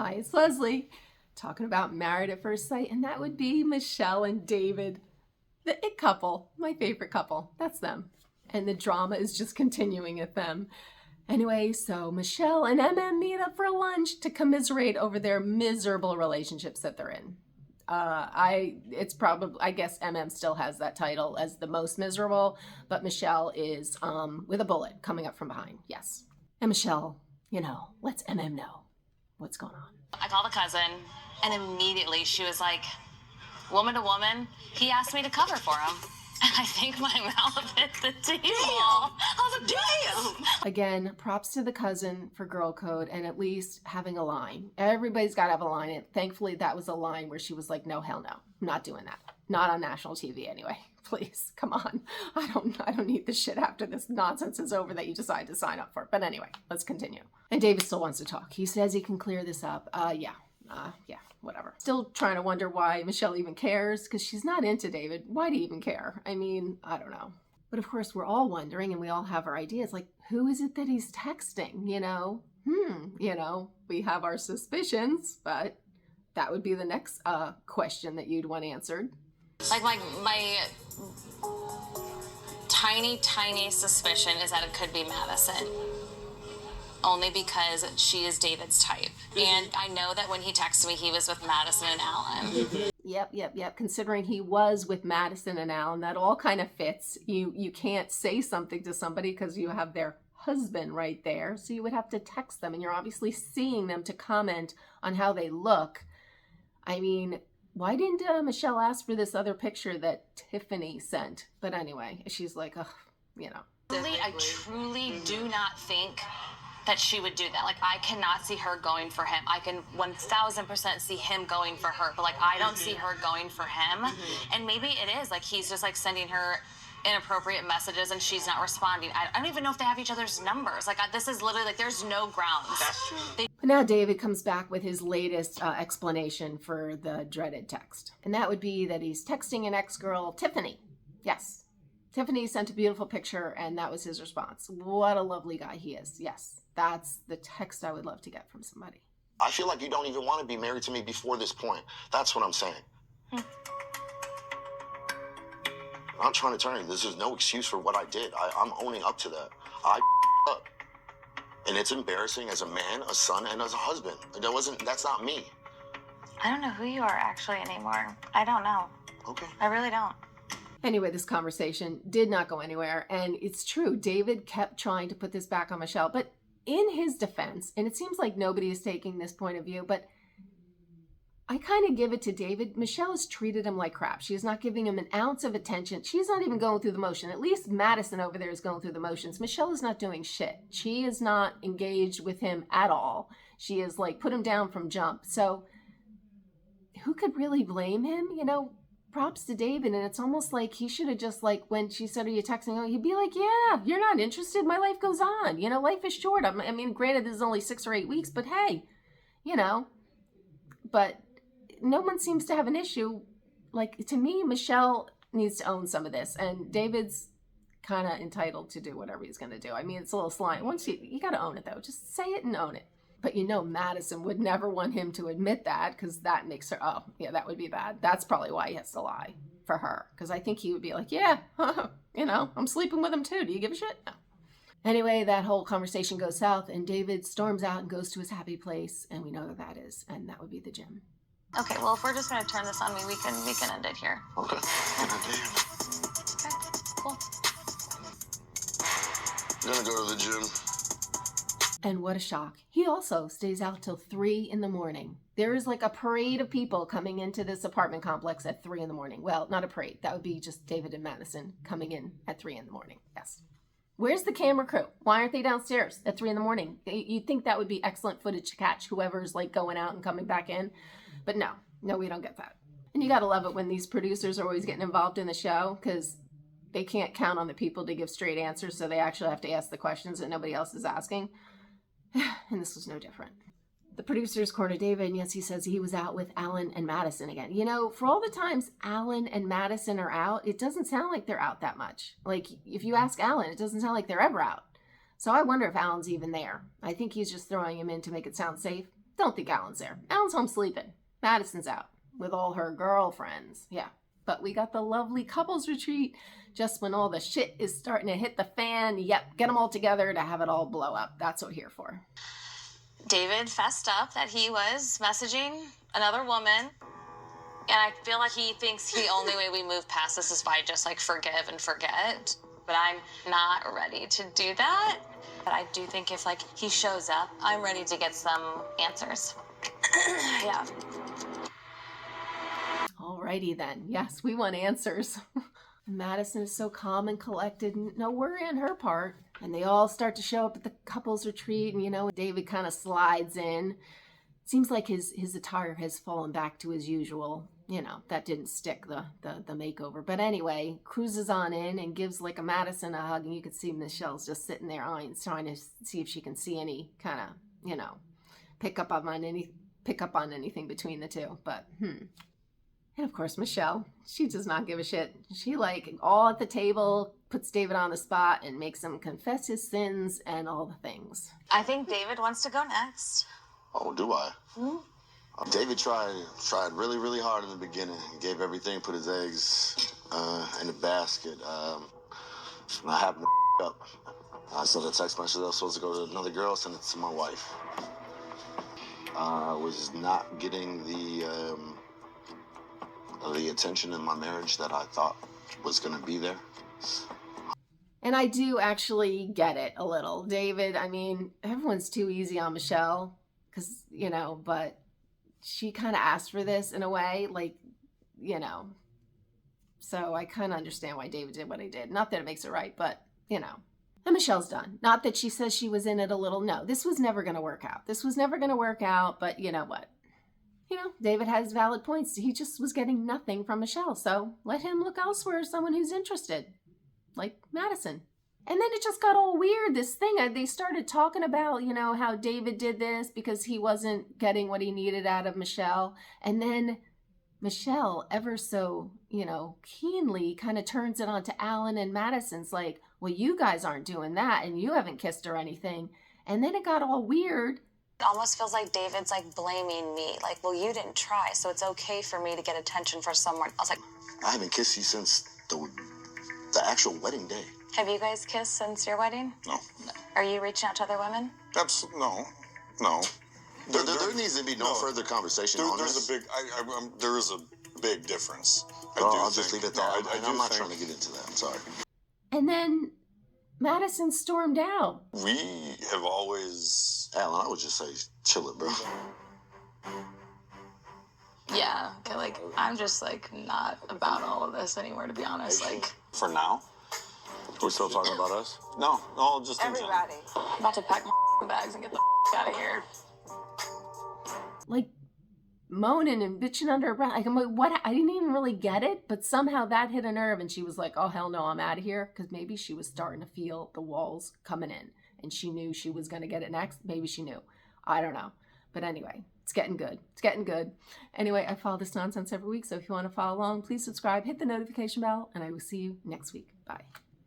Hi, it's Leslie, talking about Married at First Sight, and that would be Michelle and David, the it couple, my favorite couple. That's them. And the drama is just continuing at them. Anyway, so Michelle and meet up for lunch to commiserate over their miserable relationships that they're in. I guess still has that title as the most miserable, but Michelle is with a bullet coming up from behind. Yes. And Michelle, lets know what's going on. I called a cousin, and immediately she was like, woman to woman, he asked me to cover for him. And I think my mouth hit the table. I was like, damn! Again, props to the cousin for girl code and at least having a line. Everybody's got to have a line. And thankfully, that was a line where she was like, no, hell no. I'm not doing that. Not on national TV anyway. Please, come on. I don't need this shit after this nonsense is over that you decide to sign up for. But anyway, let's continue. And David still wants to talk. He says he can clear this up. Yeah, whatever. Still trying to wonder why Michelle even cares, because she's not into David. Why do you even care? I mean, I don't know. But of course, we're all wondering, and we all have our ideas, like, who is it that he's texting, We have our suspicions, but that would be the next question that you'd want answered. Like, my tiny suspicion is that it could be Madison. Only because she is David's type. And I know that when he texted me, he was with Madison and Alan. Yep. Considering he was with Madison and Alan, that all kind of fits. You can't say something to somebody because you have their husband right there. So you would have to text them, and you're obviously seeing them to comment on how they look. I mean, why didn't Michelle ask for this other picture that Tiffany sent? But anyway, she's like, I truly do not think that she would do that. Like, I cannot see her going for him. I can 1000% see him going for her, but I don't see her going for him. And maybe it is like he's just sending her inappropriate messages and she's not responding. I don't even know if they have each other's numbers. This is literally there's no grounds. That's true. Now David comes back with his latest explanation for the dreaded text. And that would be that he's texting an ex-girl, Tiffany. Yes. Tiffany sent a beautiful picture, and that was his response. What a lovely guy he is. Yes, that's the text I would love to get from somebody. I feel like you don't even want to be married to me before this point. That's what I'm saying. I'm trying to tell you, this is no excuse for what I did. I'm owning up to that. I up. And it's embarrassing as a man, a son, and as a husband. That's not me. I don't know who you are actually anymore. I don't know. Okay. I really don't. Anyway, this conversation did not go anywhere. And it's true, David kept trying to put this back on Michelle. But in his defense, and it seems like nobody is taking this point of view, but I kind of give it to David. Michelle has treated him like crap. She is not giving him an ounce of attention. She's not even going through the motion. At least Madison over there is going through the motions. Michelle is not doing shit. She is not engaged with him at all. She is put him down from jump. So who could really blame him? Props to David, and it's almost like he should have just when she said, are you texting? He'd be like, yeah, you're not interested. My life goes on. Life is short. I mean, granted, this is only 6 or 8 weeks, but hey, but no one seems to have an issue. To me, Michelle needs to own some of this, and David's kind of entitled to do whatever he's going to do. I mean, it's a little slimy. Once you got to own it though. Just say it and own it. But Madison would never want him to admit that, because that makes her, that would be bad. That's probably why he has to lie for her. Because I think he would be like, yeah, I'm sleeping with him too. Do you give a shit? No. Anyway, that whole conversation goes south, and David storms out and goes to his happy place. And we know who that is. And that would be the gym. Okay, well, if we're just going to turn this on me, we can end it here. Okay. Okay, cool. I'm going to go to the gym. And what a shock. He also stays out till 3 in the morning. There is a parade of people coming into this apartment complex at 3 in the morning. Well, not a parade. That would be just David and Madison coming in at 3 in the morning. Yes. Where's the camera crew? Why aren't they downstairs at 3 in the morning? You'd think that would be excellent footage to catch whoever's going out and coming back in. But no, we don't get that. And you got to love it when these producers are always getting involved in the show, because they can't count on the people to give straight answers. So they actually have to ask the questions that nobody else is asking. And this was no different. The producers corner David, and yes, he says he was out with Alan and Madison again. For all the times Alan and Madison are out, it doesn't sound like they're out that much. If you ask Alan, it doesn't sound like they're ever out. So I wonder if Alan's even there. I think he's just throwing him in to make it sound safe. Don't think Alan's there. Alan's home sleeping. Madison's out with all her girlfriends. Yeah. But we got the lovely couples retreat just when all the shit is starting to hit the fan. Yep, get them all together to have it all blow up. That's what we're here for. David fessed up that he was messaging another woman. And I feel like he thinks the only way we move past this is by just like forgive and forget. But I'm not ready to do that. But I do think if like he shows up, I'm ready to get some answers. Yeah. Alrighty then. Yes, we want answers. Madison is so calm and collected. No worry on her part. And they all start to show up at the couples retreat. And, you know, David kind of slides in. Seems like his attire has fallen back to his usual. You know, that didn't stick, the makeover. But anyway, cruises on in and gives like a Madison a hug. And you could see Michelle's just sitting there eyeing, trying to see if she can see any kind of, you know, pick up on anything between the two. But, And of course, Michelle, she does not give a shit. She like all at the table, puts David on the spot and makes him confess his sins and all the things. I think David wants to go next. Oh, do I? David tried really, really hard in the beginning. He gave everything, put his eggs in a basket. And I happened to up. I sent a text message that I was supposed to go to another girl, sent it to my wife. I was not getting the attention in my marriage that I thought was going to be there. And I do actually get it a little. David, I mean, everyone's too easy on Michelle because, you know, but she kind of asked for this in a way, like, you know. So I kind of understand why David did what he did. Not that it makes it right, but, you know. And Michelle's done. Not that she says she was in it a little. No, this was never going to work out. This was never going to work out, but you know what? You know, David has valid points. He just was getting nothing from Michelle. So let him look elsewhere, someone who's interested. Like Madison. And then it just got all weird, this thing. They started talking about, you know, how David did this because he wasn't getting what he needed out of Michelle. And then Michelle, ever so, you know, keenly kind of turns it on to Alan and Madison's like, well, you guys aren't doing that and you haven't kissed or anything. And then it got all weird. It almost feels like David's like blaming me. Like, well, you didn't try, so it's okay for me to get attention for someone else. Like, I haven't kissed you since the actual wedding day. Have you guys kissed since your wedding? No. Are you reaching out to other women? Absolutely no. There needs to be no further conversation on this. There is a big difference. I'll just leave it there. I'm not trying to get into that. I'm sorry. And then Madison stormed out. We have always... Alan, I would just say, chill it, bro. Yeah, okay, like, I'm just, like, not about all of this anymore, to be honest, like... For now? We're still talking about us? No, just in general. Everybody. I'm about to pack my bags and get the out of here. Like, moaning and bitching under her breath. Like, I'm like, what? I didn't even really get it, but somehow that hit a nerve, and she was like, oh, hell no, I'm out of here, because maybe she was starting to feel the walls coming in, and she knew she was going to get it next. Maybe she knew. I don't know. But anyway, it's getting good. It's getting good. Anyway, I follow this nonsense every week, so if you want to follow along, please subscribe, hit the notification bell, and I will see you next week. Bye.